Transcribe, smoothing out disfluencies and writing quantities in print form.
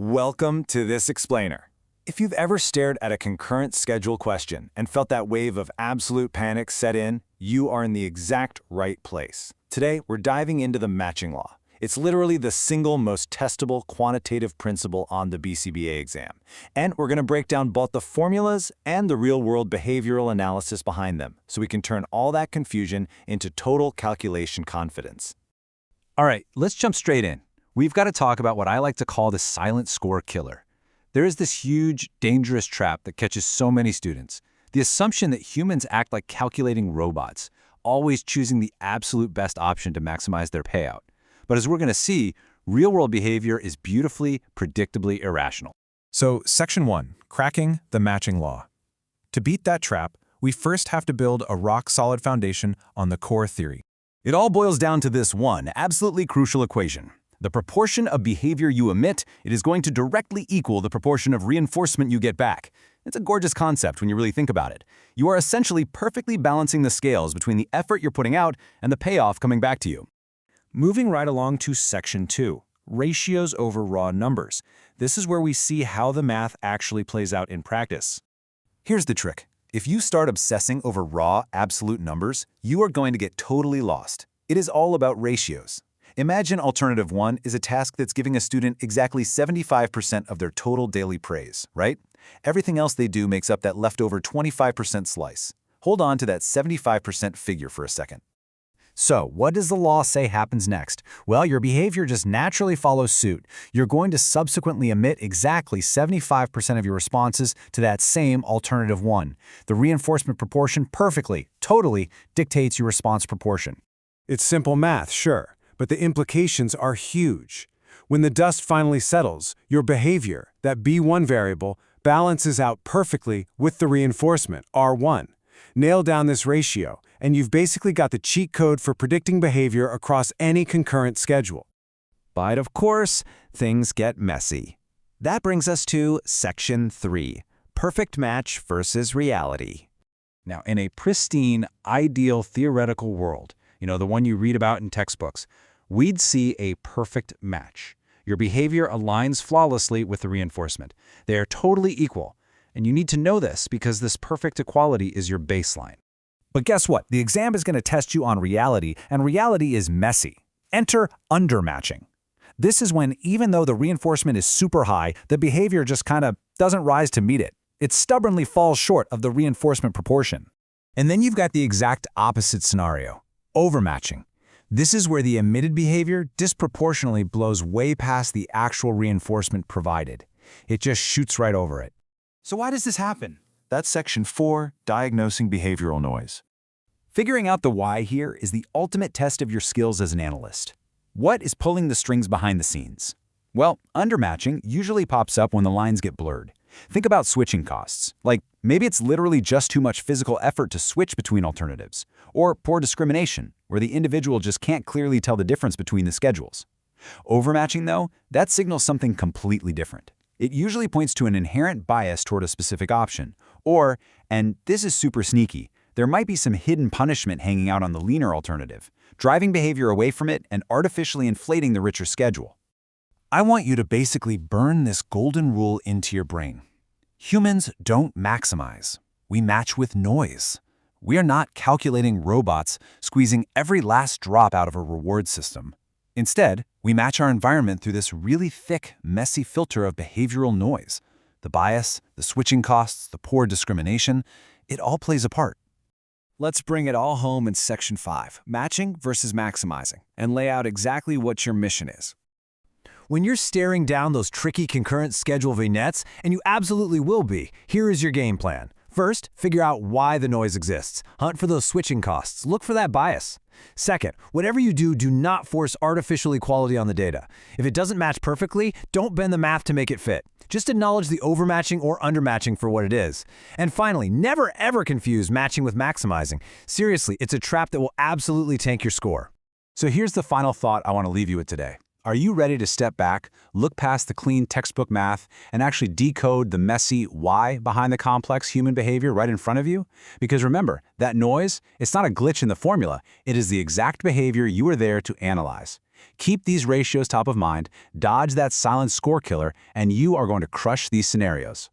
Welcome to this explainer. If you've ever stared at a concurrent schedule question and felt that wave of absolute panic set in, you are in the exact right place. Today, we're diving into the matching law. It's literally the single most testable quantitative principle on the BCBA exam. And we're going to break down both the formulas and the real-world behavioral analysis behind them, so we can turn all that confusion into total calculation confidence. All right, let's jump straight in. We've got to talk about what I like to call the silent score killer. There is this huge, dangerous trap that catches so many students. The assumption that humans act like calculating robots, always choosing the absolute best option to maximize their payout. But as we're going to see, real-world behavior is beautifully, predictably irrational. So, Section 1, Cracking the Matching Law. To beat that trap, we first have to build a rock-solid foundation on the core theory. It all boils down to this one absolutely crucial equation. The proportion of behavior you emit, it is going to directly equal the proportion of reinforcement you get back. It's a gorgeous concept when you really think about it. You are essentially perfectly balancing the scales between the effort you're putting out and the payoff coming back to you. Moving right along to Section 2, Ratios over Raw Numbers. This is where we see how the math actually plays out in practice. Here's the trick. If you start obsessing over raw, absolute numbers, you are going to get totally lost. It is all about ratios. Imagine alternative 1 is a task that's giving a student exactly 75% of their total daily praise, right? Everything else they do makes up that leftover 25% slice. Hold on to that 75% figure for a second. So, what does the law say happens next? Well, your behavior just naturally follows suit. You're going to subsequently emit exactly 75% of your responses to that same alternative 1. The reinforcement proportion perfectly, totally dictates your response proportion. It's simple math, sure, but the implications are huge. When the dust finally settles, your behavior, that B1 variable, balances out perfectly with the reinforcement, R1. Nail down this ratio, and you've basically got the cheat code for predicting behavior across any concurrent schedule. But of course, things get messy. That brings us to Section 3, Perfect Match versus Reality. Now, in a pristine, ideal theoretical world, the one you read about in textbooks, we'd see a perfect match. Your behavior aligns flawlessly with the reinforcement. They are totally equal. And you need to know this because this perfect equality is your baseline. But guess what? The exam is going to test you on reality, and reality is messy. Enter undermatching. This is when, even though the reinforcement is super high, the behavior just kind of doesn't rise to meet it. It stubbornly falls short of the reinforcement proportion. And then you've got the exact opposite scenario, overmatching. This is where the emitted behavior disproportionately blows way past the actual reinforcement provided. It just shoots right over it. So why does this happen? That's Section 4, Diagnosing Behavioral Noise. Figuring out the why here is the ultimate test of your skills as an analyst. What is pulling the strings behind the scenes? Well, undermatching usually pops up when the lines get blurred. Think about switching costs. Like, maybe it's literally just too much physical effort to switch between alternatives. Or poor discrimination, where the individual just can't clearly tell the difference between the schedules. Overmatching, though, that signals something completely different. It usually points to an inherent bias toward a specific option. Or, and this is super sneaky, there might be some hidden punishment hanging out on the leaner alternative, driving behavior away from it and artificially inflating the richer schedule. I want you to basically burn this golden rule into your brain. Humans don't maximize. We match with noise. We are not calculating robots, squeezing every last drop out of a reward system. Instead, we match our environment through this really thick, messy filter of behavioral noise. The bias, the switching costs, the poor discrimination, it all plays a part. Let's bring it all home in Section 5, Matching versus Maximizing, and lay out exactly what your mission is. When you're staring down those tricky concurrent schedule vignettes, and you absolutely will be, here is your game plan. First, figure out why the noise exists. Hunt for those switching costs. Look for that bias. Second, whatever you do, do not force artificial equality on the data. If it doesn't match perfectly, don't bend the math to make it fit. Just acknowledge the overmatching or undermatching for what it is. And finally, never ever confuse matching with maximizing. Seriously, it's a trap that will absolutely tank your score. So here's the final thought I want to leave you with today. Are you ready to step back, look past the clean textbook math, and actually decode the messy why behind the complex human behavior right in front of you? Because remember, that noise, it's not a glitch in the formula, it is the exact behavior you are there to analyze. Keep these ratios top of mind, dodge that silent score killer, and you are going to crush these scenarios.